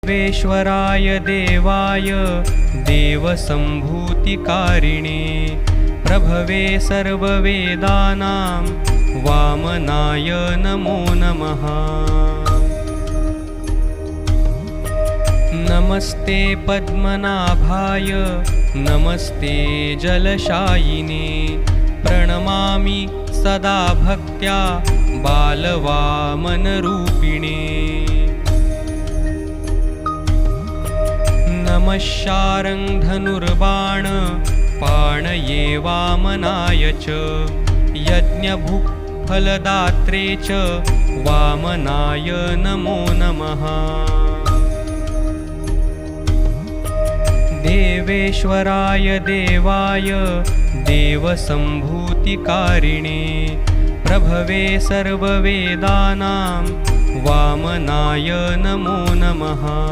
देवेश्वराय देवाय देवसम्भूतिकारिणे प्रभवे सर्ववेदानां वामनाय नमो नमः। नमस्ते पद्मनाभाय नमस्ते जलशायिने प्रणमामि सदा भक्त्या बालवामनरूपिणे। नमः शार्ङ्गधनुर्बाण पाणये वामनाय च यज्ञभुक्फलदात्रे च वामनाय नमो नमः। देवेश्वराय देवाय देवसम्भूतिकारिणे प्रभवे सर्ववेदानां वामनाय नमो नमः।